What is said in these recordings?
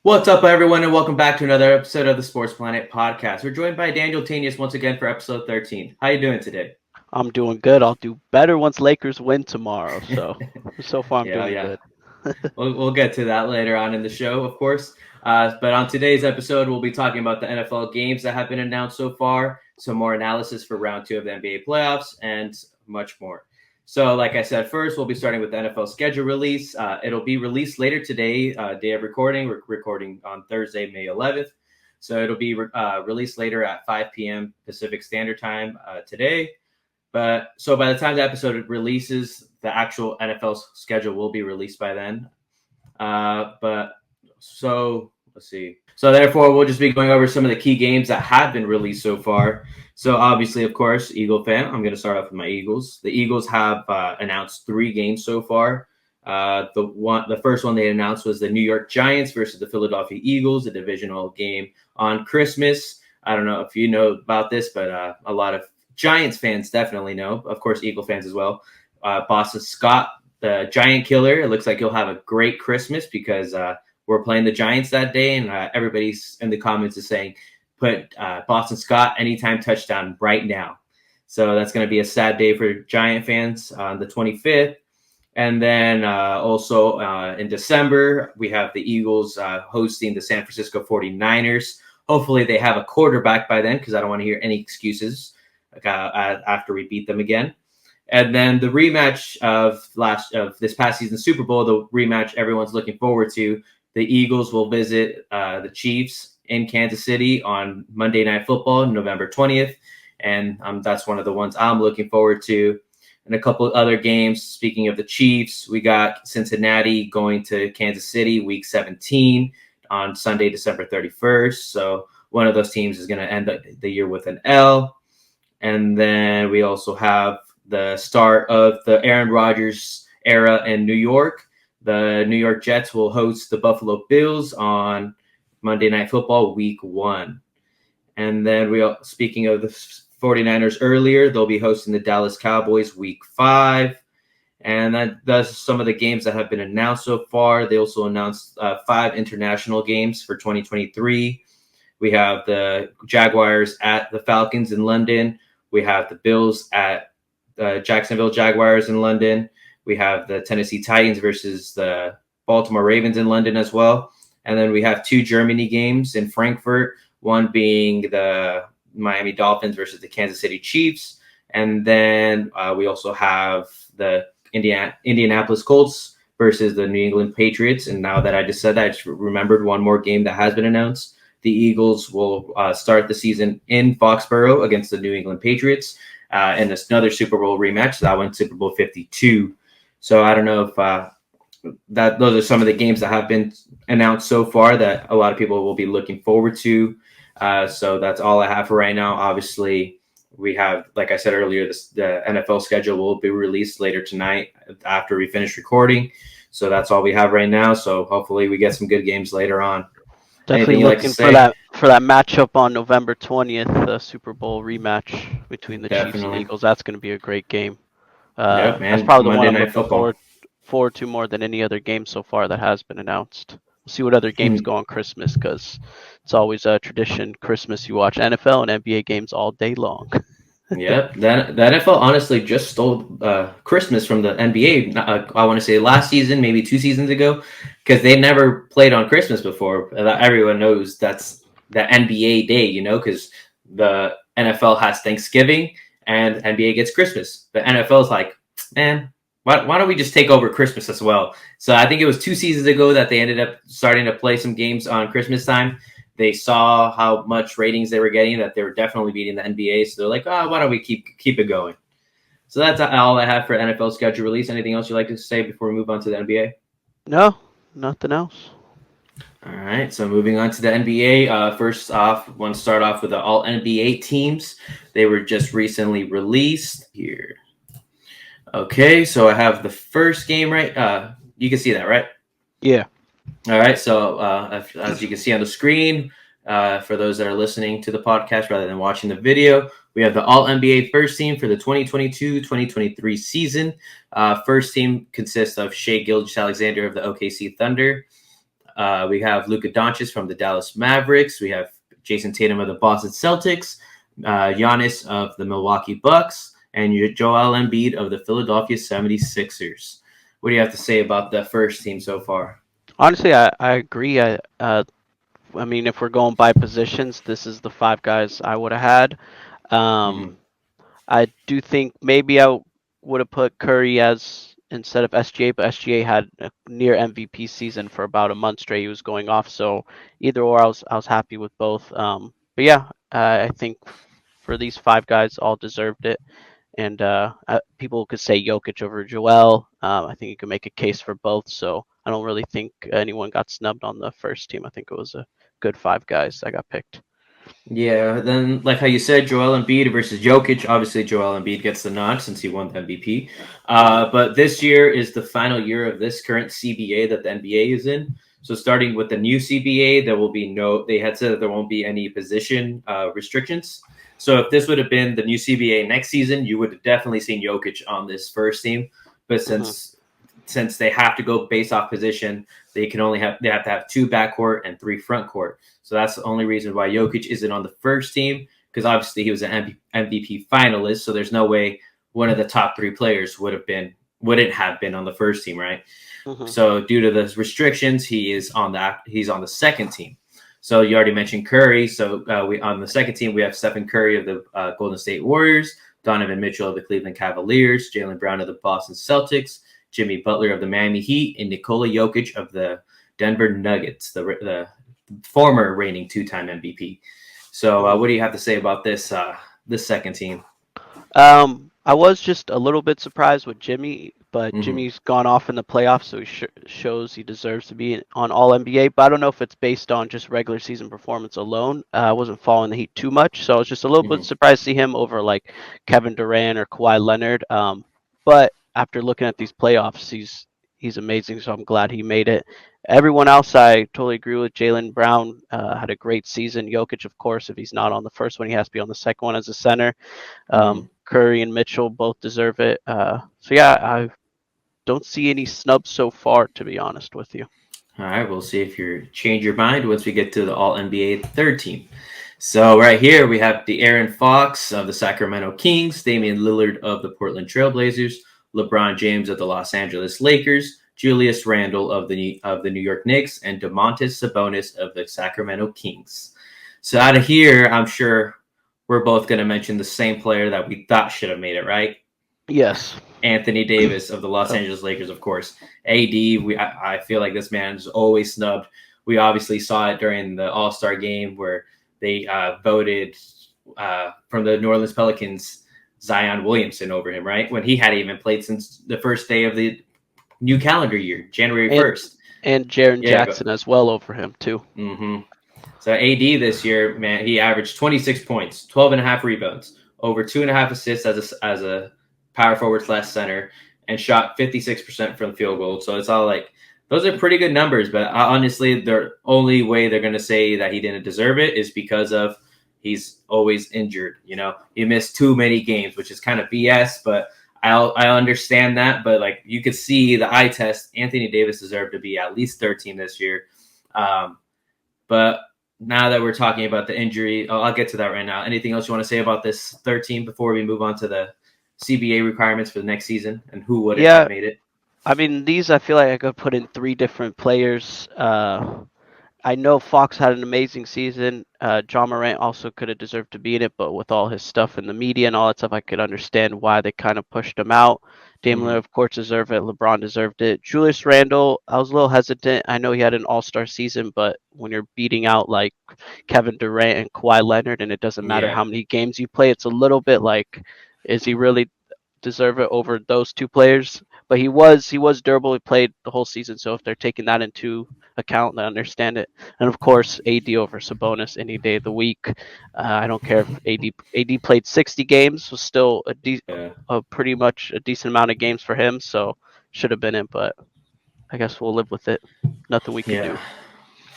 What's up, everyone, and welcome back to another episode of the Sports Planet podcast. We're joined by Daniel Tanious once again for episode 13. How you doing today? I'm doing good. I'll do better once Lakers win tomorrow. So far I'm doing Yeah. good. We'll get to that later on in the show, of course. But on today's episode, we'll be talking about the NFL games that have been announced so far, some more analysis for round 2 of the NBA playoffs, and much more. So, like I said, first, we'll be starting with the NFL schedule release. It'll be released later today, day of recording. We're recording on Thursday, May 11th. So it'll be released later at 5 p.m. Pacific Standard Time today. But so by the time the episode releases, the actual NFL schedule will be released by then. But so let's see. So therefore, we'll just be going over some of the key games that have been released so far. So obviously, of course, Eagle fan. I'm going to start off with my Eagles. The Eagles have announced 3 games so far. The first one they announced was the New York Giants versus the Philadelphia Eagles, a divisional game on Christmas. I don't know if you know about this, but a lot of Giants fans definitely know. Of course, Eagle fans as well. Boston Scott, the Giant Killer. It looks like he'll have a great Christmas because we're playing the Giants that day, and everybody's in the comments is saying, put Boston Scott anytime touchdown right now. So that's going to be a sad day for Giant fans on the 25th. And then also in December, we have the Eagles hosting the San Francisco 49ers. Hopefully they have a quarterback by then because I don't want to hear any excuses after we beat them again. And then the rematch of this past season's Super Bowl, the rematch everyone's looking forward to. The Eagles will visit the Chiefs in Kansas City on Monday Night Football, November 20th. And that's one of the ones I'm looking forward to. And a couple of other games. Speaking of the Chiefs, we got Cincinnati going to Kansas City week 17 on Sunday, December 31st. So one of those teams is going to end the year with an L. And then we also have the start of the Aaron Rodgers era in New York. The New York Jets will host the Buffalo Bills on Monday Night Football week 1. And then speaking of the 49ers earlier, they'll be hosting the Dallas Cowboys week 5. And that's some of the games that have been announced so far. They also announced 5 international games for 2023. We have the Jaguars at the Falcons in London. We have the Bills at Jacksonville Jaguars in London. We have the Tennessee Titans versus the Baltimore Ravens in London as well. And then we have 2 Germany games in Frankfurt, one being the Miami Dolphins versus the Kansas City Chiefs. And then we also have the Indianapolis Colts versus the New England Patriots. And now that I just said that, I just remembered one more game that has been announced. The Eagles will start the season in Foxborough against the New England Patriots in another Super Bowl rematch. That one's Super Bowl 52. So I don't know if those are some of the games that have been announced so far that a lot of people will be looking forward to. So that's all I have for right now. Obviously, we have, like I said earlier, the NFL schedule will be released later tonight after we finish recording. So that's all we have right now. So hopefully we get some good games later on. Definitely looking for that matchup on November 20th, the Super Bowl rematch between the Chiefs and Eagles. That's going to be a great game. Yep, man. That's probably the Monday one I'm Night looking Football. forward to more than any other game so far that has been announced. We'll see what other games go on Christmas because it's always a tradition. Christmas, you watch NFL and NBA games all day long. Yep, the NFL honestly just stole Christmas from the NBA. I want to say last season, maybe 2 seasons ago, because they never played on Christmas before. Everyone knows that's the NBA day, because the NFL has Thanksgiving and NBA gets Christmas. The NFL is like, man, why don't we just take over Christmas as well? So I think it was 2 seasons ago that they ended up starting to play some games on Christmas time. They saw how much ratings they were getting, that they were definitely beating the NBA. So they're like, why don't we keep it going? So that's all I have for NFL schedule release. Anything else you'd like to say before we move on to the NBA? No, nothing else. All right, so moving on to the NBA. First off, want to start off with the all NBA teams. They were just recently released here. Okay, so I have the first game right. You can see that, right? Yeah. All right, so as you can see on the screen, for those that are listening to the podcast rather than watching the video, we have the All-NBA first team for the 2022-2023 season. First team consists of Shai Gilgeous-Alexander of the OKC Thunder, We have Luka Doncic from the Dallas Mavericks. We have Jason Tatum of the Boston Celtics, Giannis of the Milwaukee Bucks, and Joel Embiid of the Philadelphia 76ers. What do you have to say about the first team so far? Honestly, I agree. I mean, if we're going by positions, this is the five guys I would have had. Mm-hmm. Um, I do think maybe I would have put Curry as instead of SGA, but SGA had a near MVP season for about a month straight. He was going off, so either or, I was happy with both. But yeah, I think for these five guys, all deserved it. And people could say Jokic over Joel. I think you can make a case for both. So I don't really think anyone got snubbed on the first team. I think it was a good five guys that got picked. Yeah, then like how you said, Joel Embiid versus Jokic. Obviously, Joel Embiid gets the nod since he won the MVP. Hmm. But this year is the final year of this current CBA that the NBA is in. So starting with the new CBA, there will be no. They had said that there won't be any position restrictions. So if this would have been the new CBA next season, you would have definitely seen Jokic on this first team. But Hmm. since they have to go based off position, they have to have two backcourt and three front court. So that's the only reason why Jokic isn't on the first team, because obviously he was an MVP finalist. So there's no way one of the top three players wouldn't have been on the first team, right? Hmm. So due to the restrictions, he's on the second team. So you already mentioned Curry. So we on the second team we have Stephen Curry of the Golden State Warriors, Donovan Mitchell of the Cleveland Cavaliers, Jaylen Brown of the Boston Celtics, Jimmy Butler of the Miami Heat, and Nikola Jokic of the Denver Nuggets, the former reigning two-time MVP. So, Hmm. what do you have to say about this second team? I was just a little bit surprised with Jimmy, but Mm-hmm. Jimmy's gone off in the playoffs, so he shows he deserves to be on All NBA. But I don't know if it's based on just regular season performance alone. I wasn't following the Heat too much, so I was just a little bit Mm-hmm. surprised to see him over like Kevin Durant or Kawhi Leonard. But after looking at these playoffs, he's amazing, so I'm glad he made it. Everyone else, I totally agree with. Jaylen Brown had a great season. Jokic, of course, if he's not on the first one, he has to be on the second one as a center. Mm-hmm. Curry and Mitchell both deserve it. So yeah, I don't see any snubs so far, to be honest with you. All right, we'll see if you change your mind once we get to the All NBA third team. So right here we have the Aaron Fox of the Sacramento Kings, Damian Lillard of the Portland Trailblazers, LeBron James of the Los Angeles Lakers, Julius Randle of the New York Knicks, and Domantas Sabonis of the Sacramento Kings. So out of here, I'm sure we're both going to mention the same player that we thought should have made it, right? Yes. Anthony Davis of the Los Oh, Angeles Lakers, of course. AD, I feel like this man is always snubbed. We obviously saw it during the All Star game where they voted from the New Orleans Pelicans Zion Williamson over him, right? When he hadn't even played since the first day of the new calendar year, January and 1st. and Jaren Yeah, go. Jackson as well over him too. Mm-hmm. So AD this year, man, he averaged 26 points, 12 and a half rebounds, over 2.5 assists as a power forward slash center, and shot 56% from field goal. So it's all like those are pretty good numbers. But honestly, the only way they're going to say that he didn't deserve it is because of he's always injured. You know, he missed too many games, which is kind of BS. But I understand that. But like you could see the eye test, Anthony Davis deserved to be at least 13 this year. Um, but now that we're talking about the injury, I'll get to that right now. Anything else you want to say about this 13 before we move on to the CBA requirements for the next season and who wouldn't have Yeah, made it? I mean these I feel like I could put in three different players. I know Fox had an amazing season. John Morant also could have deserved to be in it, but with all his stuff in the media and all that stuff, I could understand why they kind of pushed him out. Damian Lillard, Mm-hmm. of course, deserved it. LeBron deserved it. Julius Randle, I was a little hesitant. I know he had an all-star season, but when you're beating out like Kevin Durant and Kawhi Leonard, and it doesn't matter Yeah. how many games you play, it's a little bit like, is he really deserve it over those two players? But he was durable. He played the whole season, so if they're taking that into account, I understand it. And of course, AD over Sabonis any day of the week. I don't care if AD played 60 games, was still Yeah. a pretty much a decent amount of games for him. So should have been it, but I guess we'll live with it. Nothing we could Yeah. do.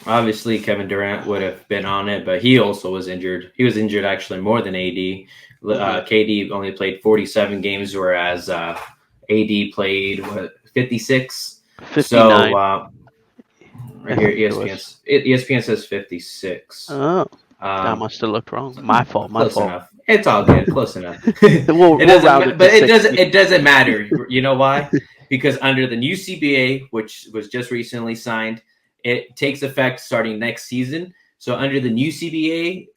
Obviously, Kevin Durant would have been on it, but he also was injured. He was injured actually more than AD. Hmm. KD only played 47 games, whereas AD played 56. So 59. Right I here, think it ESPN. was. ESPN says 56. Oh, that Um, must have looked wrong. My fault. My Close fault. enough. It's all good. Close enough. We'll It we'll doesn't, round it to but it doesn't. 60. It doesn't matter. You know why? Because under the new CBA, which was just recently signed, it takes effect starting next season. So under the new CBA,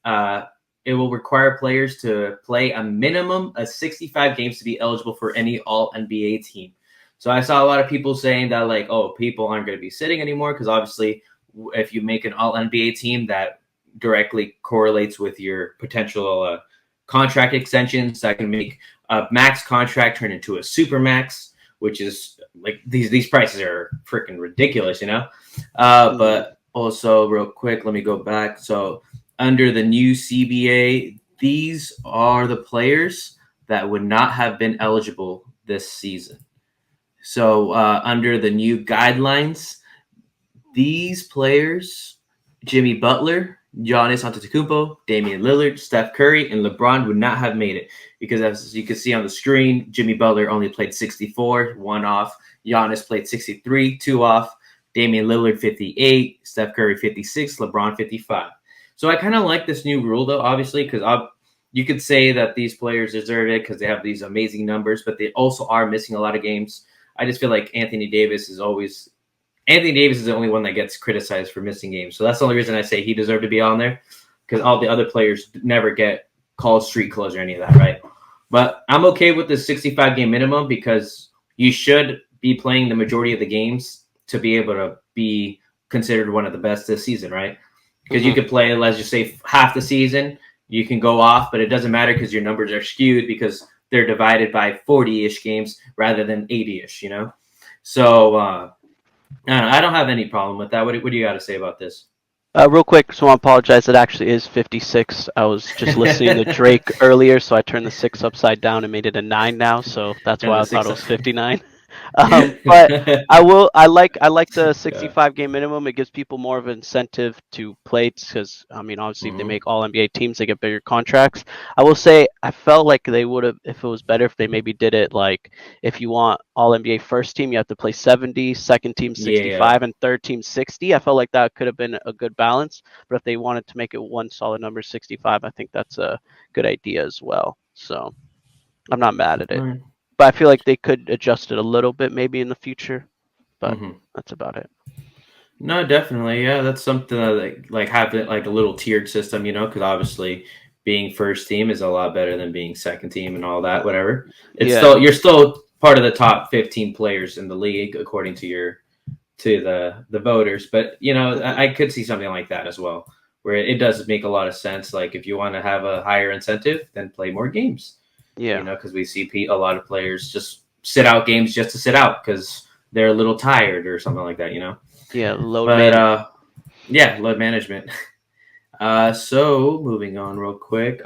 it will require players to play a minimum of 65 games to be eligible for any All NBA team. So I saw a lot of people saying that, like, oh, people aren't going to be sitting anymore because obviously, if you make an All NBA team, that directly correlates with your potential contract extensions that can make a max contract turn into a super max, which is like these prices are freaking ridiculous, you know. Mm. But also, real quick, let me go back. So under the new CBA, these are the players that would not have been eligible this season. So under the new guidelines, these players, Jimmy Butler, Giannis Antetokounmpo, Damian Lillard, Steph Curry, and LeBron would not have made it because, as you can see on the screen, Jimmy Butler only played 64, one off. Giannis played 63, two off. Damian Lillard 58, Steph Curry 56, LeBron 55. So I kind of like this new rule though, obviously, because you could say that these players deserve it because they have these amazing numbers, but they also are missing a lot of games. I just feel like Anthony Davis is the only one that gets criticized for missing games. So that's the only reason I say he deserved to be on there because all the other players never get called street clothes or any of that, right? But I'm okay with the 65 game minimum because you should be playing the majority of the games to be able to be considered one of the best this season, right? Because you Mm-hmm. could play, let's just say, half the season, you can go off, but it doesn't matter because your numbers are skewed because they're divided by 40-ish games rather than 80-ish, you know? So I don't have any problem with that. What do you got to say about this? Real quick, so I apologize. It actually is 56. I was just listening to Drake earlier, so I turned the six upside down and made it a nine now. So that's Turn why the I thought six it up. was 59. But I like the 65 game minimum. It gives people more of an incentive to play because I mean obviously if they Mm-hmm. make all NBA teams they get bigger contracts. I will say I felt like they would have if it was better if they maybe did it like if you want all NBA first team you have to play 70, second team Yeah. 65 and third team 60. I felt like that could have been a good balance, but if they wanted to make it one solid number 65, I think that's a good idea as well. So, I'm not mad at All it. right. But I feel like they could adjust it a little bit maybe in the future, but Mm-hmm. that's about it. No, definitely. Yeah, that's something that like have it like a little tiered system, you know, because obviously being first team is a lot better than being second team and all that. Whatever. It's Yeah. still you're still part of the top 15 players in the league according to the voters. But you know, Hmm. I could see something like that as well, where it does make a lot of sense. Like if you want to have a higher incentive, then play more games. You Yeah. know, because we see a lot of players just sit out games just to sit out because they're a little tired or something like that. You know, Yeah. Load but management. yeah, load management. So moving on real quick.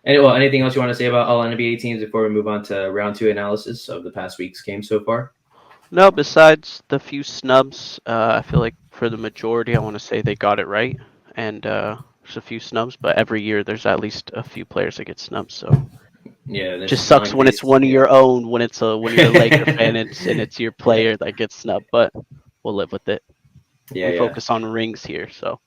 Anything else you want to say about all NBA teams before we move on to round two analysis of the past week's game so far? No, besides the few snubs, I feel like for the majority, I want to say they got it right. And there's a few snubs, but every year there's at least a few players that get snubs. So Yeah, just there's sucks like when it's these. one of Yeah. your own, when you're a Laker fan and it's your Yeah, player that gets snubbed. But we'll live with it. yeah, We yeah, focus on rings here, so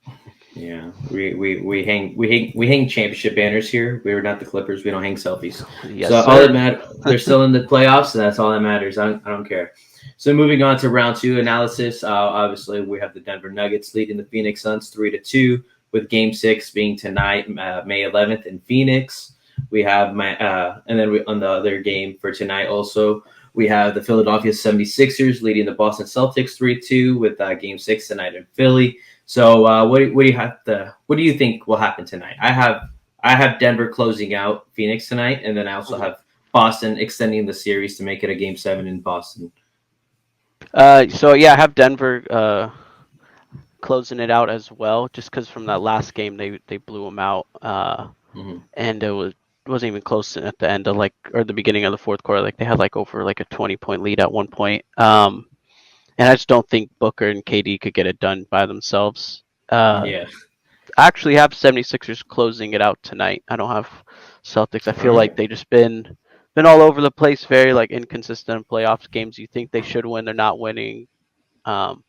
yeah. We hang championship banners here. We're not the Clippers. We don't hang selfies. yes, So all that sir. matters, they're still in the playoffs, and that's all that matters. I don't care. So moving on to round two analysis. Obviously, we have the Denver Nuggets leading the Phoenix Suns 3-2, with Game Six being tonight, May 11th in Phoenix. We have and then on the other game for tonight also. We have the Philadelphia 76ers leading the Boston Celtics 3-2 with Game 6 tonight in Philly. So what do you think will happen tonight? I have Denver closing out Phoenix tonight, and then I also Mhm. have Boston extending the series to make it a Game 7 in Boston. So yeah, I have Denver closing it out as well, just because from that last game they blew them out, Mm-hmm. and wasn't even close at the end of like or the beginning of the fourth quarter. Like they had like over like a 20-point lead at one point. And I just don't think Booker and KD could get it done by themselves. Yeah. I actually have 76ers closing it out tonight. I don't have Celtics. I All feel like right. they just been all over the place, very like inconsistent in playoffs games. You think they should win, they're not winning. Um,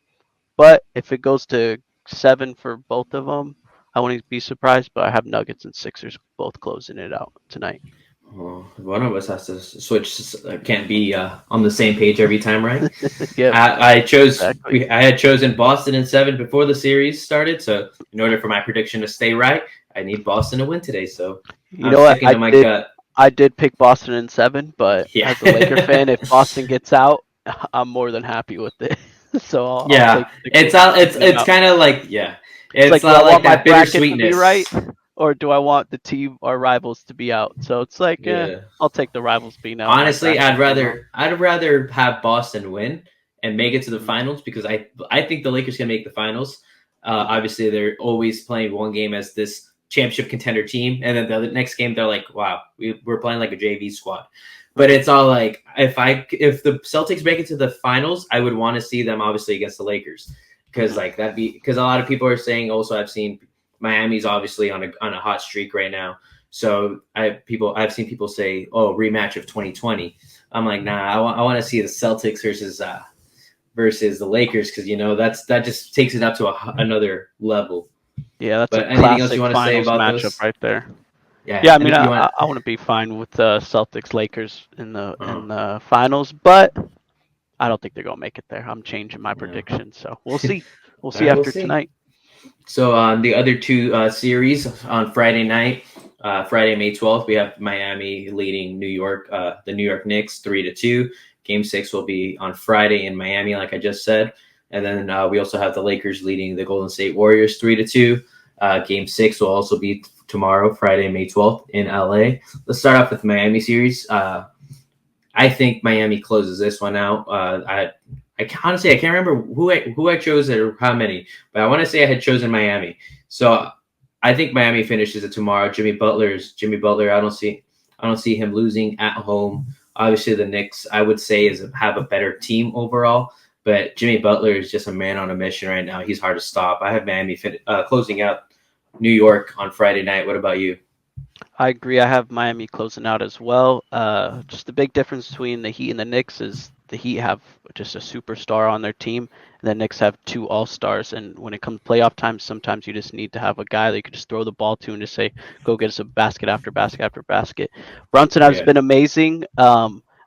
But if it goes to 7 for both of them, I wouldn't be surprised. But I have Nuggets and Sixers both closing it out tonight. Well, one of us has to switch. Can't be on the same page every time, right? Yep, I chose. exactly. I had chosen Boston in 7 before the series started. So in order for my prediction to stay right, I need Boston to win today. So You I'm know what? sticking to my gut. I did pick Boston in 7, but Yeah, as a Laker fan, if Boston gets out, I'm more than happy with it. So I'll yeah. take the It's Sixers out. It's taking it it's out. kind of like yeah. It's It's like, do I not like want my that bracket to be right, bittersweetness. or do I want the team or rivals to be out? So it's like, Yeah. I'll take the rivals being out. My Honestly, bracket being wrong. I'd rather have Boston win and make it to the Mhm. finals because I think the Lakers can make the finals. Mhm. Obviously, they're always playing one game as this championship contender team, and then the next game they're like, "Wow, we're playing like a JV squad." But Mhm. it's all like if the Celtics make it to the finals, I would want to see them obviously against the Lakers because Mhm. like that'd be because a lot of people are saying also I've seen Miami's obviously on a hot streak right now. So I've seen people say, "Oh, rematch of 2020." I'm like, nah, I want to see the Celtics versus the Lakers because that just takes it up to another level. Yeah, that's a But anything else you classic want to say finals about matchup those? right there. Yeah, Yeah, I mean, and you want I want to be fine with Celtics Lakers uh, in the finals, but I don't think they're gonna make it there. I'm changing my yeah. prediction, so we'll see. We'll All see right, we'll after see. tonight. So on the other two series on Friday night, Friday May 12th, we have Miami leading New York, the New York Knicks 3-2. Game 6 will be on Friday in Miami, like I just said, and then we also have the Lakers leading the Golden State Warriors 3-2. Game 6 will also be tomorrow, Friday May 12th in LA. Let's start off with the Miami series. I think Miami closes this one out. I honestly I can't remember who I chose or how many, but I want to say I had chosen Miami. So I think Miami finishes it tomorrow. Jimmy Butler. I don't see him losing at home. Obviously, the Knicks I would say have a better team overall, but Jimmy Butler is just a man on a mission right now. He's hard to stop. I have Miami closing out New York on Friday night. What about you? I agree. I have Miami closing out as well. Just the big difference between the Heat and the Knicks is the Heat have just a superstar on their team, and the Knicks have two all stars. And when it comes to playoff time, sometimes you just need to have a guy that you can just throw the ball to and just say, "Go get us a basket after basket after basket." Brunson has Yeah. been amazing.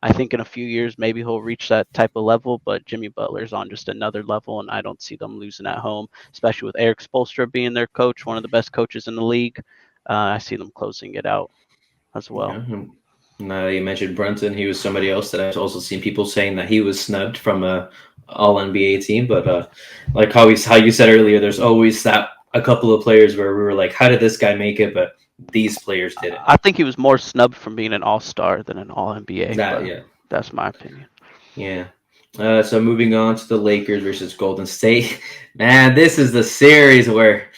I think in a few years maybe he'll reach that type of level, but Jimmy Butler's on just another level, and I don't see them losing at home, especially with Eric Spoelstra being their coach, one of the best coaches in the league. I see them closing it out as well. Yeah. Now that you mentioned Brunson, he was somebody else that I've also seen people saying that he was snubbed from a All NBA team. But like how you said earlier, there's always that a couple of players where we were like, how did this guy make it? But these players didn't. I think he was more snubbed from being an All Star than an All NBA, That but yeah, that's my opinion. yeah. So moving on to the Lakers versus Golden State, man, this is the series where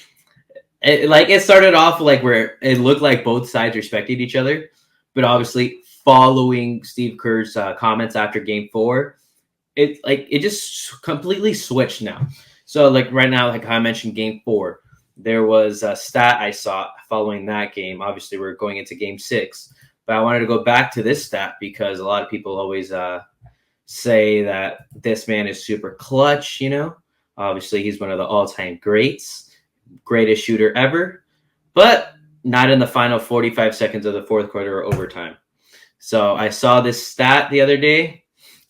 it started off like where it looked like both sides respected each other, but obviously following Steve Kerr's comments after Game 4, it just completely switched now. So like right now, like I mentioned, Game 4, there was a stat I saw following that game. Obviously, we're going into Game 6, but I wanted to go back to this stat because a lot of people always say that this man is super clutch. Obviously he's one of the all-time greats, greatest shooter ever, but not in the final 45 seconds of the fourth quarter or overtime. So I saw this stat the other day,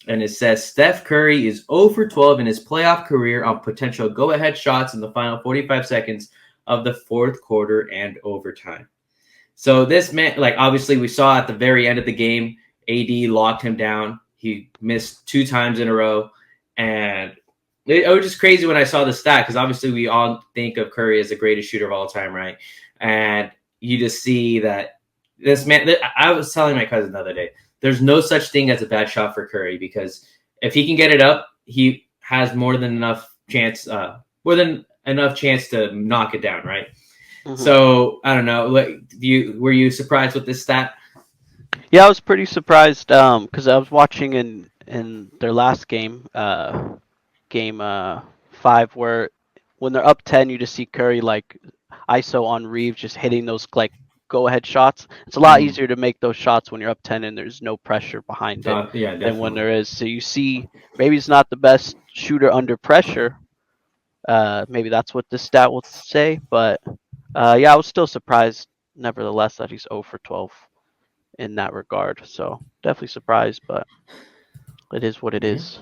and it says Steph Curry is 0 for 12 in his playoff career on potential go ahead shots in the final 45 seconds of the fourth quarter and overtime. So this man, like obviously, we saw at the very end of the game, AD locked him down. He missed 2 times in a row, and it was just crazy when I saw the stat because obviously we all think of Curry as the greatest shooter of all time, right? And you just see that this man. I was telling my cousin the other day, there's no such thing as a bad shot for Curry because if he can get it up, he has more than enough chance to knock it down, right? Hmm. So I don't know. Like, were you surprised with this stat? Yeah, I was pretty surprised because I was watching in their last game, game 5, where when they're up 10, you just see Curry like ISO on Reeves just hitting those like go ahead shots. It's a lot Mm. easier to make those shots when you're up 10 and there's no pressure behind it Yeah, than when definitely. there is. So you see maybe he's not the best shooter under pressure, Maybe that's what this stat will say. But yeah, I was still surprised, nevertheless, that he's 0 for 12 in that regard. So definitely surprised, but it is what it Yeah. is.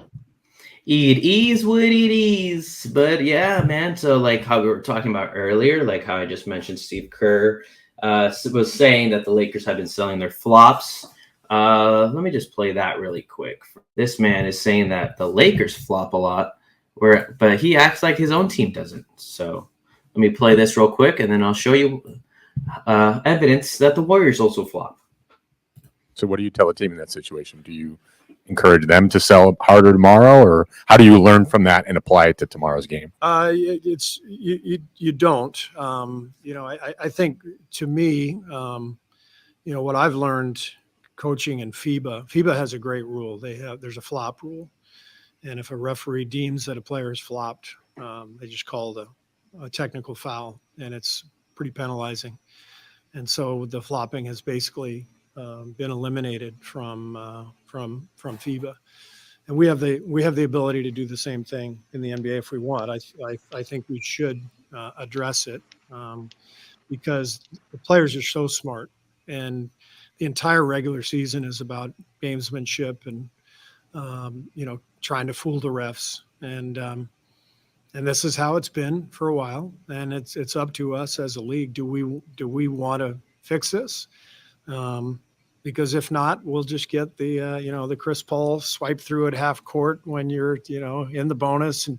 It is what it is. But yeah, man. So like how we were talking about earlier, like how I just mentioned, Steve Kerr was saying that the Lakers have been selling their flops. Let me just play that really quick. This man is saying that the Lakers flop a lot, but he acts like his own team doesn't. So let me play this real quick, and then I'll show you evidence that the Warriors also flop. So what do you tell a team in that situation? Do you encourage them to sell harder tomorrow, or how do you learn from that and apply it to tomorrow's game? It's you don't. I think to me, what I've learned coaching in FIBA has a great rule. There's a flop rule, and if a referee deems that a player is flopped, they just call it a technical foul, and it's pretty penalizing. And so the flopping has basically been eliminated from FIBA, and we have the ability to do the same thing in the NBA if we want. I think we should address it because the players are so smart, and the entire regular season is about gamesmanship and trying to fool the refs, and this is how it's been for a while, and it's up to us as a league. Do we want to fix this? Because if not, we'll just get the Chris Paul swipe through at half court when you're in the bonus, and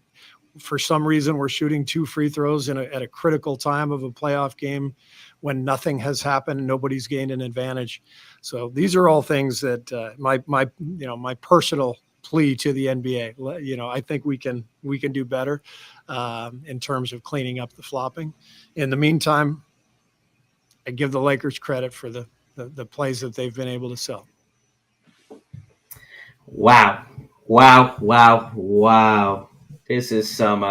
for some reason we're shooting 2 free throws at a critical time of a playoff game when nothing has happened and nobody's gained an advantage. So these are all things that my personal plea to the NBA. I think we can do better in terms of cleaning up the flopping. In the meantime, I give the Lakers credit for the plays that they've been able to sell. Wow. Wow. Wow. Wow. This is some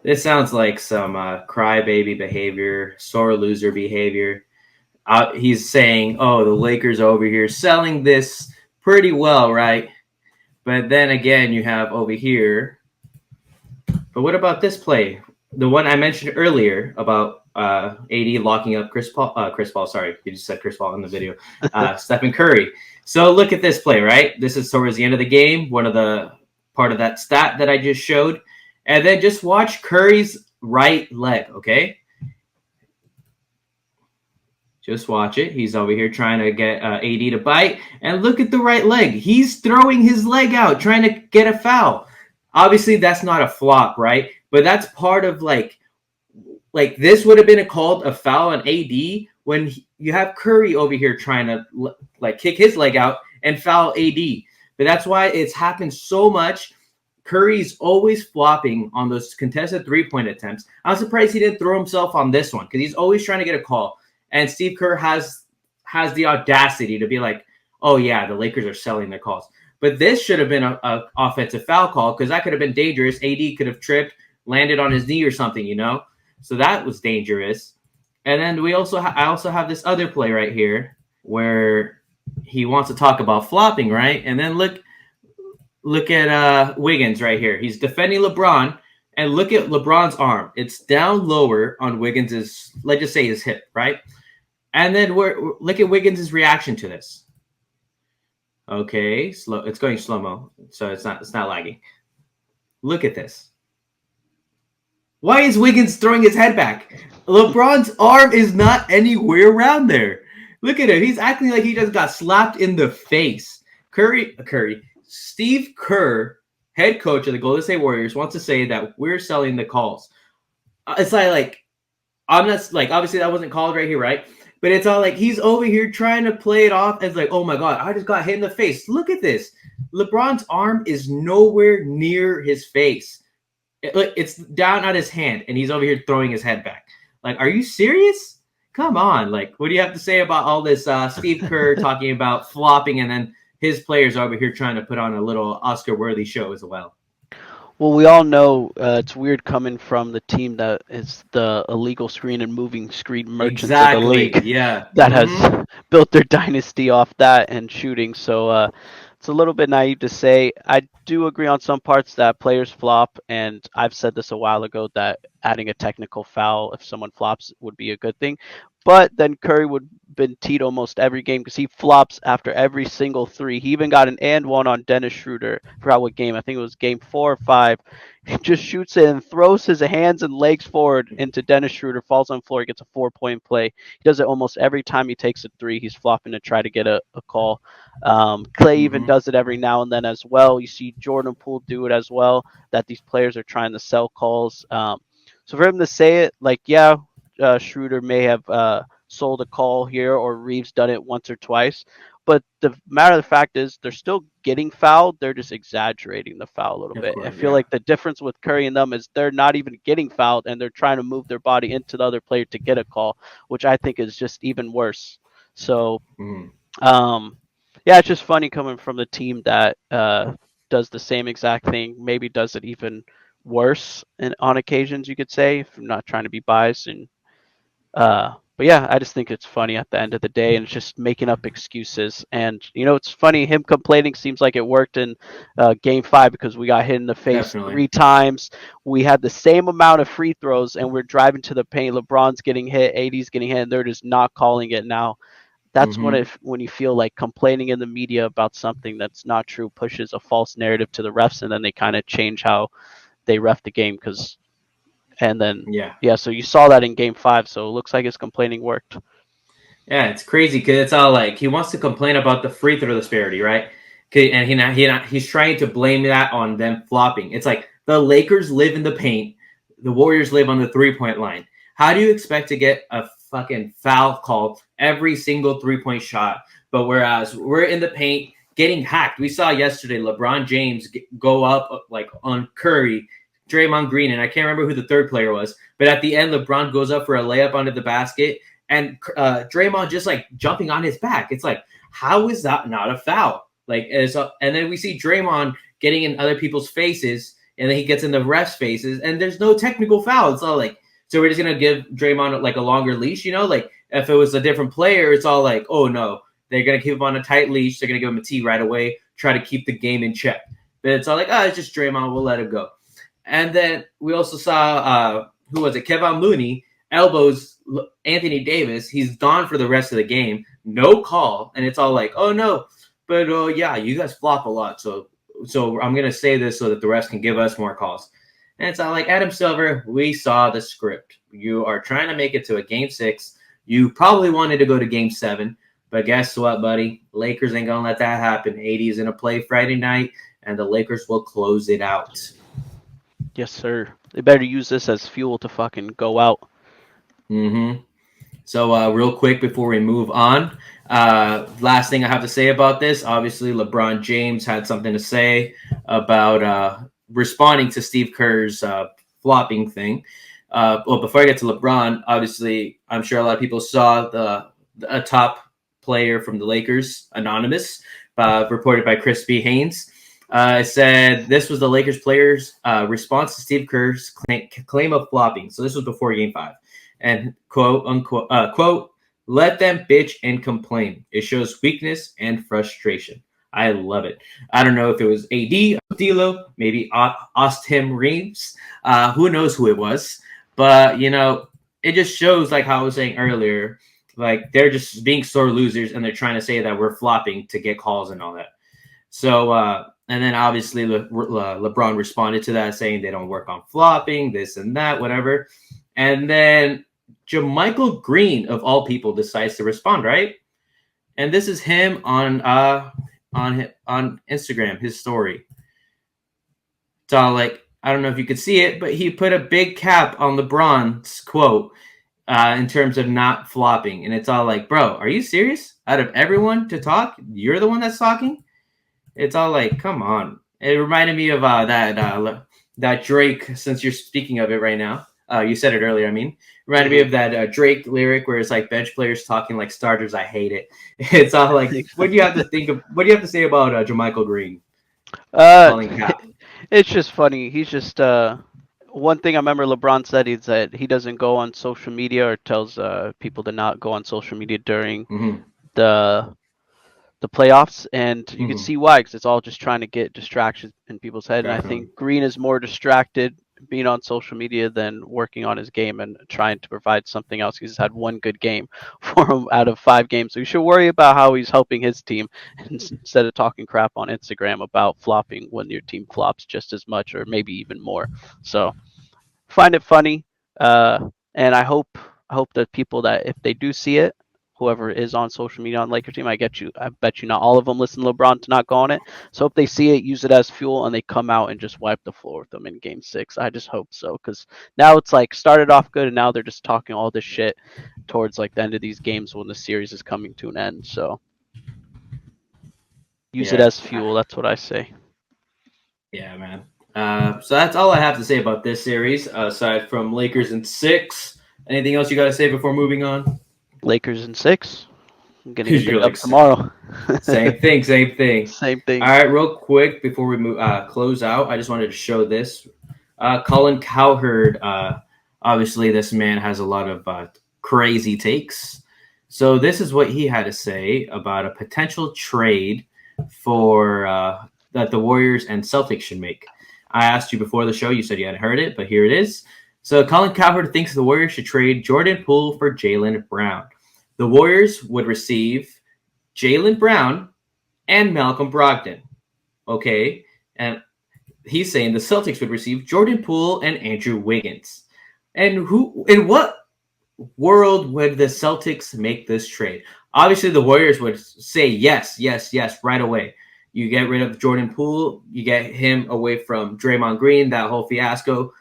this sounds like some crybaby behavior, sore loser behavior. He's saying, "Oh, the Lakers are over here selling this pretty well, right?" But then again, you have over here. But what about this play? The one I mentioned earlier about AD locking up Chris Paul. Chris Paul, sorry, you just said Chris Paul in the video. Stephen Curry. So look at this play, right? This is towards the end of the game. One of the part of that stat that I just showed, and then just watch Curry's right leg. Okay, just watch it. He's over here trying to get AD to bite, and look at the right leg. He's throwing his leg out, trying to get a foul. Obviously, that's not a flop, right? But that's part of like this would have been called a foul on AD when you have Curry over here trying to like kick his leg out and foul AD. But that's why it's happened so much. Curry's always flopping on those contested 3-point attempts. I'm surprised he didn't throw himself on this one because he's always trying to get a call. And Steve Kerr has the audacity to be like, "Oh yeah, the Lakers are selling their calls." But this should have been a offensive foul call because that could have been dangerous. AD could have tripped, landed on his knee or something, So that was dangerous. And then I also have this other play right here where he wants to talk about flopping, right? And then look at Wiggins right here. He's defending LeBron, and look at LeBron's arm. It's down lower on Wiggins's, let's just say his hip, right? And then look at Wiggins's reaction to this. Okay, slow. It's going slow-mo, so it's not lagging. Look at this. Why is Wiggins throwing his head back? LeBron's arm is not anywhere around there. Look at him. He's acting like he just got slapped in the face. Steve Kerr, head coach of the Golden State Warriors, wants to say that we're selling the calls. It's like I'm not like obviously that wasn't called right here, right? But it's all like he's over here trying to play it off as like, "Oh my God, I just got hit in the face. Look at this. LeBron's arm is nowhere near his face. It's down at his hand, and he's over here throwing his head back. Like, are you serious? Come on. Like, what do you have to say about all this Steve Kerr talking about flopping and then his players over here trying to put on a little Oscar-worthy show as well? Well, we all know it's weird coming from the team that is the illegal screen and moving screen merchants of the league Yeah. that has built their dynasty off that and shooting. So, it's a little bit naive to say. I do agree on some parts that players flop, and I've said this a while ago that adding a technical foul if someone flops would be a good thing. But then Curry would been teed almost every game because he flops after every single three. He even got an and one on Dennis Schroeder. Forgot what game. I think it was game 4 or 5. He just shoots it and throws his hands and legs forward into Dennis Schroeder, falls on the floor, gets a 4-point play. He does it almost every time he takes a three. He's flopping to try to get a call. Clay even Mm-hmm. does it every now and then as well. You see Jordan Poole do it as well, that these players are trying to sell calls. So for him to say it, like, yeah, Schroeder may have sold a call here, or Reeves done it once or twice. But the matter of the fact is, they're still getting fouled. They're just exaggerating the foul a little Of bit. I course, feel yeah. like the difference with Curry and them is they're not even getting fouled, and they're trying to move their body into the other player to get a call, which I think is just even worse. So Mm-hmm. um, yeah, it's just funny coming from the team that does the same exact thing, maybe does it even worse on occasions, you could say, if I'm not trying to be biased. And but yeah, I just think it's funny at the end of the day, and it's just making up excuses. And it's funny, him complaining seems like it worked in Game 5 because we got hit in the face Definitely. 3 times. We had the same amount of free throws, and we're driving to the paint. LeBron's getting hit, AD's getting hit, and they're just not calling it now. That's Mm-hmm. when you feel like complaining in the media about something that's not true pushes a false narrative to the refs, and then they kind of change how they ref the game. And then Yeah. yeah, so you saw that in Game 5, so it looks like his complaining worked. Yeah, it's crazy because it's all like he wants to complain about the free throw disparity, right? And he's trying to blame that on them flopping. It's like the Lakers live in the paint, the Warriors live on the 3-point line. How do you expect to get a fucking foul call every single 3-point shot? But whereas we're in the paint getting hacked, we saw yesterday LeBron James go up like on Curry, Draymond Green, and I can't remember who the third player was. But at the end, LeBron goes up for a layup under the basket, and Draymond just like jumping on his back. It's like, how is that not a foul? Like, and then we see Draymond getting in other people's faces, and then he gets in the refs' faces, and there's no technical foul. It's all like, so we're just gonna give Draymond like a longer leash, Like if it was a different player, it's all like, oh no, they're gonna keep him on a tight leash. They're gonna give him a T right away, try to keep the game in check. But it's all like, it's just Draymond. We'll let it go. And then we also saw who was it? Kevin Looney elbows Anthony Davis. He's gone for the rest of the game. No call, and it's all like, oh no, but yeah, you guys flop a lot. So I'm gonna say this so that the refs can give us more calls. And it's all like, Adam Silver, we saw the script. You are trying to make it to a Game 6. You probably wanted to go to Game 7, but guess what, buddy? Lakers ain't gonna let that happen. AD is gonna play Friday night, and the Lakers will close it out. Yes, sir. They better use this as fuel to fucking go out. Mm-hmm. So real quick before we move on, last thing I have to say about this, obviously LeBron James had something to say about responding to Steve Kerr's flopping thing. Well, before I get to LeBron, obviously I'm sure a lot of people saw a top player from the Lakers, anonymous, reported by Chris B. Haynes. Said this was the Lakers players' response to Steve Kerr's claim of flopping. So this was before Game 5. And quote unquote, quote, let them bitch and complain. It shows weakness and frustration. I love it. I don't know if it was AD, D'Lo, maybe Austin Reeves. Who knows who it was? But, it just shows, like how I was saying earlier, like they're just being sore losers and they're trying to say that we're flopping to get calls and all that. So, and then obviously LeBron responded to that saying they don't work on flopping, this and that, whatever. And then JaMychal Green, of all people, decides to respond, right? And this is him on Instagram, his story. It's all like, I don't know if you could see it, but he put a big cap on LeBron's quote in terms of not flopping. And it's all like, bro, are you serious? Out of everyone to talk, you're the one that's talking? It's all like, come on. It reminded me of that Drake, since you're speaking of it right now. You said it earlier, I mean. Reminded me of that Drake lyric where it's like bench players talking like starters. I hate it. It's all like, what do you have to think of? What do you have to say about JaMychal Green calling cap? It's just funny. He's just one thing I remember LeBron said is that he doesn't go on social media, or tells people to not go on social media during Mm-hmm. the the playoffs, and you can Mhm. see why, because it's all just trying to get distractions in people's head. And I Definitely. think Green is more distracted being on social media than working on his game and trying to provide something else. He's had one good game for him out of 5 games, so you should worry about how he's helping his team instead of talking crap on Instagram about flopping when your team flops just as much or maybe even more. So find it funny, and I hope that people that if they do see it, whoever is on social media on Laker team, I bet you not all of them listen to LeBron to not go on it. So if they see it, use it as fuel, and they come out and just wipe the floor with them in Game 6. I just hope so, because now it's like started off good, and now they're just talking all this shit towards like the end of these games when the series is coming to an end. So use it Yeah. as fuel. That's what I say. Yeah, man. So that's all I have to say about this series, aside from Lakers in 6. Anything else you got to say before moving on? Lakers in 6. I'm gonna get the You're dub like, tomorrow. same thing, same thing. Same All thing. right, real quick before we move close out, I just wanted to show this. Colin Cowherd. Obviously, this man has a lot of crazy takes. So this is what he had to say about a potential trade for that the Warriors and Celtics should make. I asked you before the show. You said you hadn't heard it, but here it is. So Colin Cowherd thinks the Warriors should trade Jordan Poole for Jaylen Brown. The Warriors would receive Jaylen Brown and Malcolm Brogdon. Okay, and he's saying the Celtics would receive Jordan Poole and Andrew Wiggins. And who? In what world would the Celtics make this trade? Obviously, the Warriors would say yes, yes, yes right away. You get rid of Jordan Poole, you get him away from Draymond Green, that whole fiasco,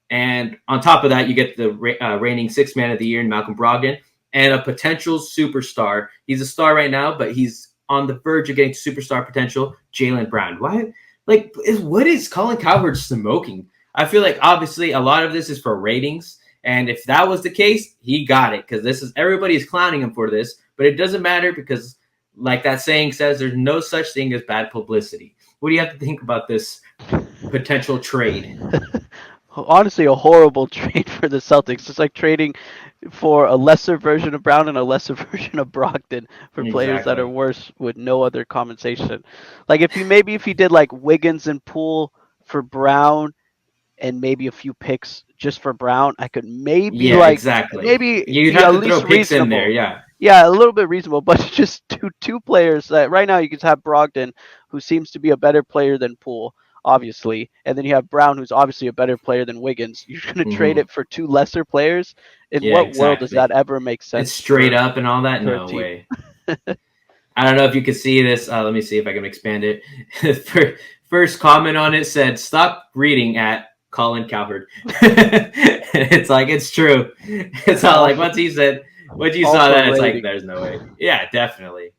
and on top of that, you get the reigning 6th man of the year, Malcolm Brogdon, and a potential superstar. He's a star right now, but he's on the verge of getting superstar potential, Jaylen Brown. Why? Like, what is Colin Cowherd smoking? I feel like obviously a lot of this is for ratings, and if that was the case, he got it because this is everybody's clowning him for this, but it doesn't matter because, like that saying says, there's no such thing as bad publicity. What do you have to think about this potential trade? Honestly, a horrible trade for the Celtics. It's like trading for a lesser version of Brown and a lesser version of Brogdon for players that are Exactly. worse with no other compensation. Like if you did like Wiggins and Poole for Brown and maybe a few picks just for Brown, I could maybe Yeah, like exactly. maybe You'd be have at to throw least picks in there. reasonable. Yeah. Yeah, a little bit reasonable, but just two players that right now you could have Brogdon, who seems to be a better player than Poole, obviously, and then you have Brown, who's obviously a better player than Wiggins. You're going to trade Mm-hmm. it for 2 lesser players? In Yeah, what world does that exactly. ever make It's sense straight up and all that. for a No team? way. I don't know if you can see this. Let me see if I can expand it. First comment on it said, "Stop reading at Colin Cowherd." It's like it's true. It's all like once he said, once you All saw for that, it's like rating. there's no way. Yeah, definitely.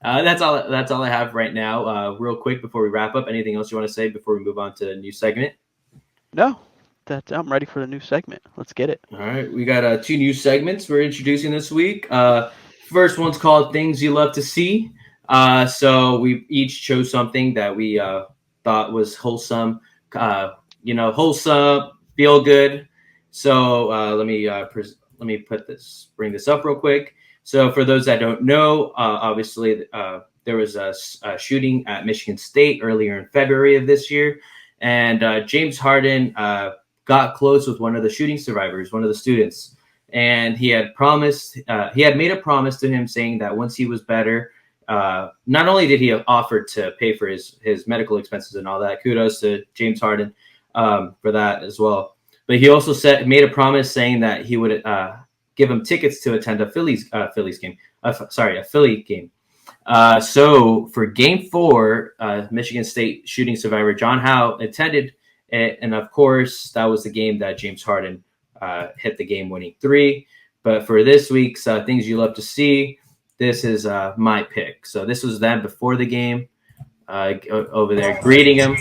That's all. That's all I have right now. Real quick before we wrap up, anything else you want to say before we move on to a new segment? No, I'm ready for the new segment. Let's get it. All right, we got 2 new segments we're introducing this week. First one's called "Things You Love to See." So we each chose something that we thought was wholesome, wholesome, feel good. So let me bring this up real quick. So for those that don't know, obviously there was a shooting at Michigan State earlier in February of this year, and James Harden got close with one of the shooting survivors, one of the students, and he had made a promise to him saying that once he was better, not only did he offer to pay for his medical expenses and all that, kudos to James Harden for that as well, but he also made a promise saying that he would give him tickets to attend a Philly game. So for Game 4, Michigan State shooting survivor John Howe attended it, and of course that was the game that James Harden hit the game-winning 3. But for this week's Things You Love to See, this is my pick. So this was them before the game, over there greeting him.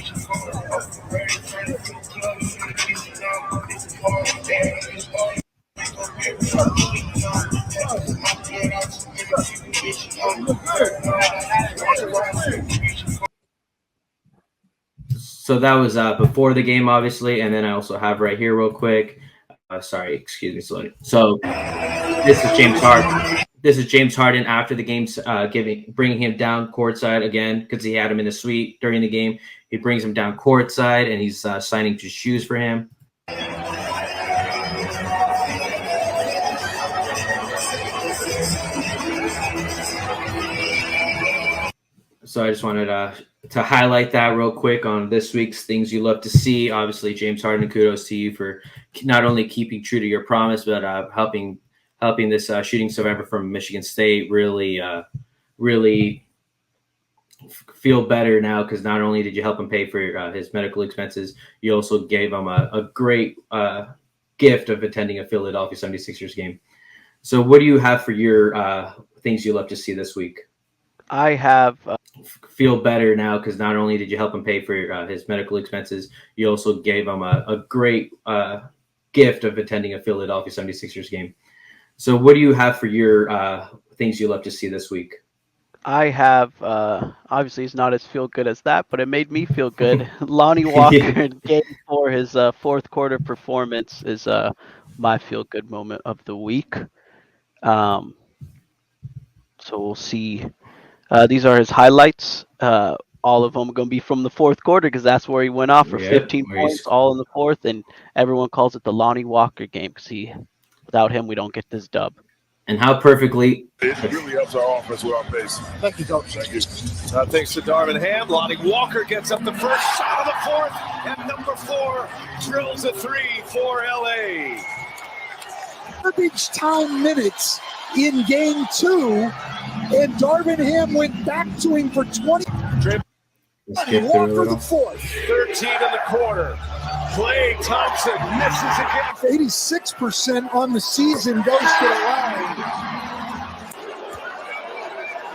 So that was before the game, obviously, and then I also have right here real quick Sorry, excuse me, slowly. So this is James Harden. This is James Harden after the game, bringing him down courtside again because he had him in the suite during the game. He brings him down courtside and he's signing his shoes for him. So I just wanted to highlight that real quick on this week's Things You Love to See. Obviously, James Harden, kudos to you for not only keeping true to your promise, but helping this shooting survivor from Michigan State really feel better now, because not only did you help him pay for his medical expenses, you also gave him a great gift of attending a Philadelphia 76ers game. So what do you have for your Things You Love to See this week? I have feel better now because not only did you help him pay for his medical expenses, you also gave him a great gift of attending a Philadelphia 76ers game. So what do you have for your Things You Love to See this week? I have, obviously it's not as feel good as that, but it made me feel good. Lonnie Walker Game 4, his fourth quarter performance is my feel good moment of the week. So we'll see. These are his highlights. All of them are going to be from the fourth quarter because that's where he went off for 15 points, all in the fourth, and everyone calls it the Lonnie Walker game because without him, we don't get this dub. And how perfectly it really helps our offense with our pace. Thank you, Coach. Thank you. Thanks to Darvin Ham. Lonnie Walker gets up the first shot of the fourth, and number 4 drills a 3 for LA. Garbage time minutes in game 2, and Darvin Ham went back to him for 20. Walker the fourth. 13 in the quarter. Klay Thompson misses again. 86% on the season goes to the line.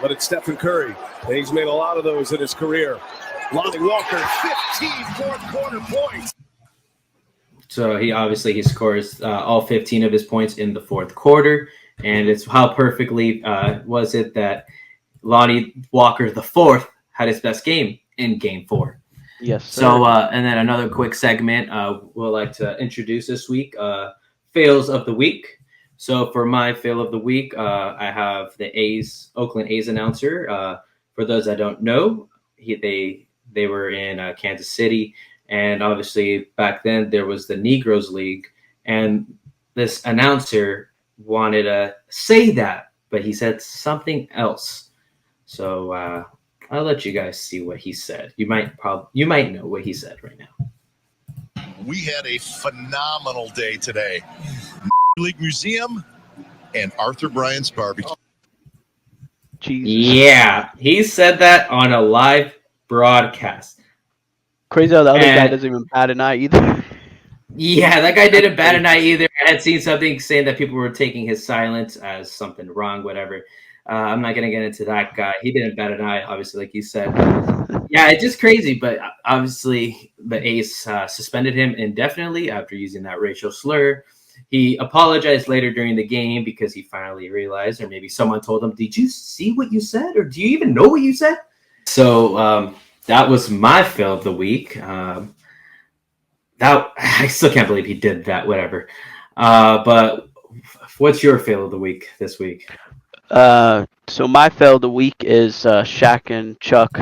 But it's Stephen Curry. He's made a lot of those in his career. Lonnie Walker, 15 fourth quarter points. So he scores all 15 of his points in the fourth quarter. And it's how perfectly was it that Lonnie Walker the fourth had his best game in Game 4. Yes, sir. So, and then another quick segment we'll like to introduce this week, fails of the week. So for my fail of the week, I have the Oakland A's announcer. For those that don't know, they were in Kansas City, and obviously back then there was the Negroes League, and this announcer wanted to say that, but he said something else. So I'll let you guys see what he said. You might know what he said right now. We had a phenomenal day today. League Museum and Arthur Bryant's Barbecue. Jesus. Yeah, he said that on a live broadcast. Crazy how the other guy doesn't even bat an eye either. Yeah, that guy didn't bat an eye either. I had seen something saying that people were taking his silence as something wrong, whatever. I'm not going to get into that guy. He didn't bat an eye, obviously, like you said. Yeah, it's just crazy. But obviously, the A's suspended him indefinitely after using that racial slur. He apologized later during the game because he finally realized, or maybe someone told him, "Did you see what you said? Or do you even know what you said?" So that was my fail of the week. That I still can't believe he did that, whatever. But what's your fail of the week this week? So my fail of the week is Shaq and Chuck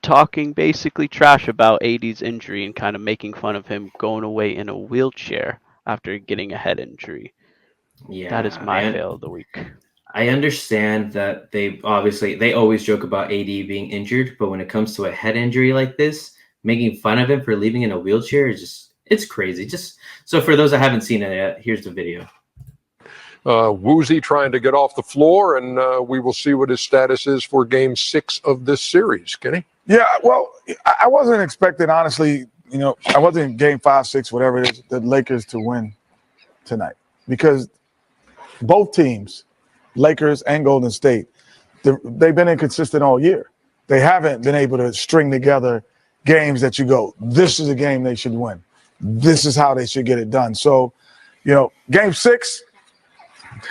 talking basically trash about AD's injury and kind of making fun of him going away in a wheelchair after getting a head injury. Yeah, that is my fail of the week. I understand that they always joke about AD being injured, but when it comes to a head injury like this, making fun of him for leaving in a wheelchair is it's crazy. Just so for those that haven't seen it yet, here's the video. Woozy trying to get off the floor, and we will see what his status is for Game 6 of this series. Kenny? Yeah, well, I wasn't expecting, honestly, I wasn't Game 5, 6, whatever it is, the Lakers to win tonight, because both teams, Lakers and Golden State, they've been inconsistent all year. They haven't been able to string together games that you go, this is a game they should win. This is how they should get it done. So, Game 6,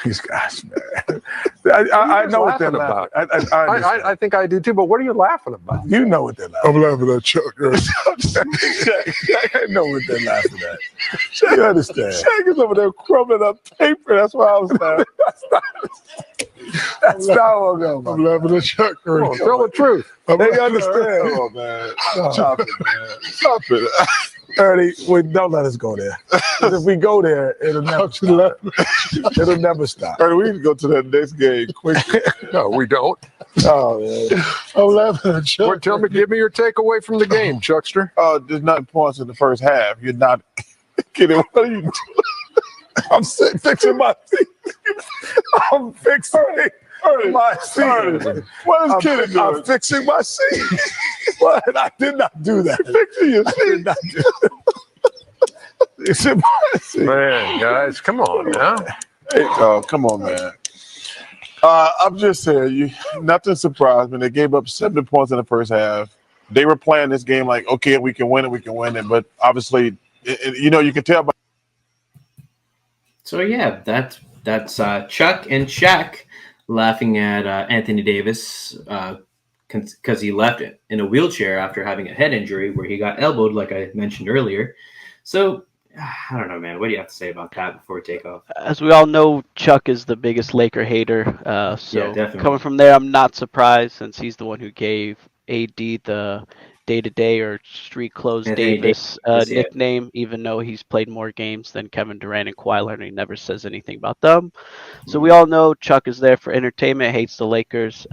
These guys, man. I know what they're laughing laughing about. I think I do too, but what are you laughing about? You know what they're laughing. I'm laughing at Chuck. I know what they're laughing at. You understand? Shaq is over there crumbling up paper. That's why I was laughing. That's not what I'm going. I'm laughing at Chuck. Come on, tell the truth. They understand. Come on, man. Stop it, man. Stop it. Ernie, don't let us go there. 'Cause if we go there, it'll never stop. It'll never stop. Ernie, we need to go to that next game quickly. No, we don't. Oh, man. I'm laughing at Chuck. Well, give me your takeaway from the game, Chuckster. There's nothing points in the first half. You're not kidding. What are you doing? I'm fixing my seat. I'm fixing my seat. What is kidding doing? I'm fixing my seat. What? I did not do that. Fixing your seat. I did not do that. Fixing my seat. Man, guys, come on now. Hey, come on, man. I'm just saying, nothing surprised me. They gave up 7 points in the first half. They were playing this game like, okay, we can win it. But obviously, you can tell by. So yeah, that's Chuck and Shaq laughing at Anthony Davis because he left in a wheelchair after having a head injury where he got elbowed, like I mentioned earlier. So I don't know, man. What do you have to say about that before we take off? As we all know, Chuck is the biggest Laker hater. So definitely. Coming from there, I'm not surprised since he's the one who gave AD the day-to-day or street clothes Davis nickname, even though he's played more games than Kevin Durant and Kawhi Leonard. He never says anything about them. So we all know Chuck is there for entertainment, hates the Lakers.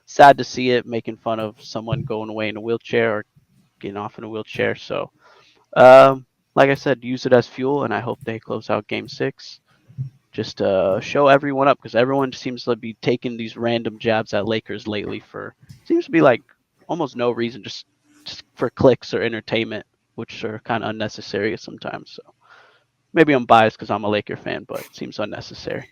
Sad to see it, making fun of someone going away in a wheelchair or getting off in a wheelchair. So, like I said, use it as fuel, and I hope they close out Game 6. Just show everyone up, because everyone seems to be taking these random jabs at Lakers lately seems to be like almost no reason, just for clicks or entertainment, which are kind of unnecessary sometimes. So maybe I'm biased because I'm a Laker fan, but it seems unnecessary.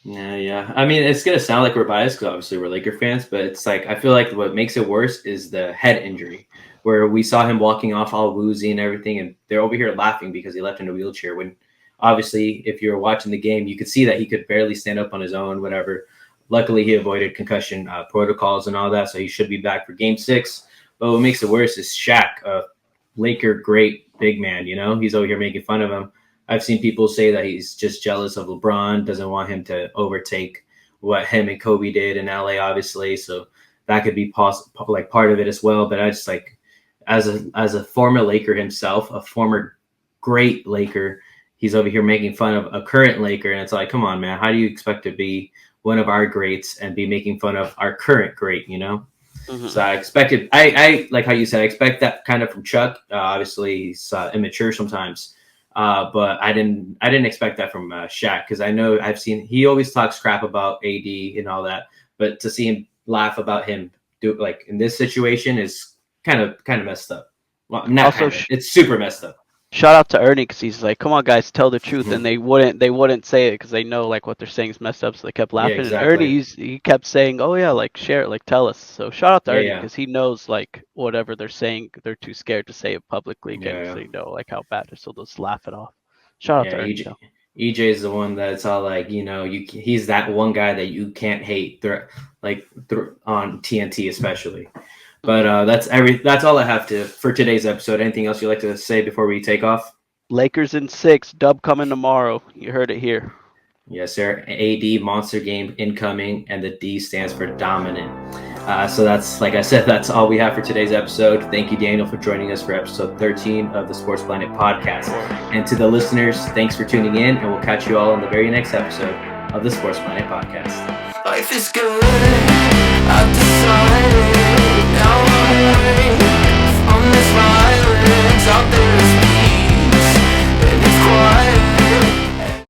Yeah. I mean, it's going to sound like we're biased because obviously we're Laker fans, but it's like I feel like what makes it worse is the head injury, where we saw him walking off all woozy and everything, and they're over here laughing because he left in a wheelchair when obviously if you're watching the game, you could see that he could barely stand up on his own, whatever. Luckily, he avoided concussion protocols and all that, so he should be back for Game 6. But what makes it worse is Shaq, a Laker great big man, he's over here making fun of him. I've seen people say that he's just jealous of LeBron, doesn't want him to overtake what him and Kobe did in LA, obviously. So that could be part of it as well. But I just as a former Laker himself, a former great Laker, he's over here making fun of a current Laker. And it's like, come on, man, how do you expect to be one of our greats and be making fun of our current great, Mm-hmm. So I expected, I like how you said, I expect that kind of from Chuck. Obviously, he's immature sometimes, but I didn't expect that from Shaq, because I know he always talks crap about AD and all that, but to see him laugh about him do like in this situation is kind of messed up. Well, it's super messed up. Shout out to Ernie, because he's like, "Come on, guys, tell the truth," and they wouldn't say it because they know like what they're saying is messed up, so they kept laughing. Yeah, exactly. And Ernie, he kept saying, "Oh yeah, like share it, like tell us." So shout out to Ernie, because he knows like whatever they're saying, they're too scared to say it publicly again, so you know like how bad it is, so they'll just laugh it off. Shout out to Ernie. EJ is the one that's all like, he's that one guy that you can't hate, on TNT especially. But that's all I have for today's episode. Anything else you'd like to say before we take off? Lakers in 6, dub coming tomorrow. You heard it here. Yes, sir. AD monster game incoming, and the D stands for dominant. So that's, like I said, that's all we have for today's episode. Thank you, Daniel, for joining us for episode 13 of the Sports Planet podcast. And to the listeners, thanks for tuning in, and we'll catch you all on the very next episode of the Sports Planet podcast. Life is good. I've decided now I'm away from this violence. Out there is peace, and it's quiet.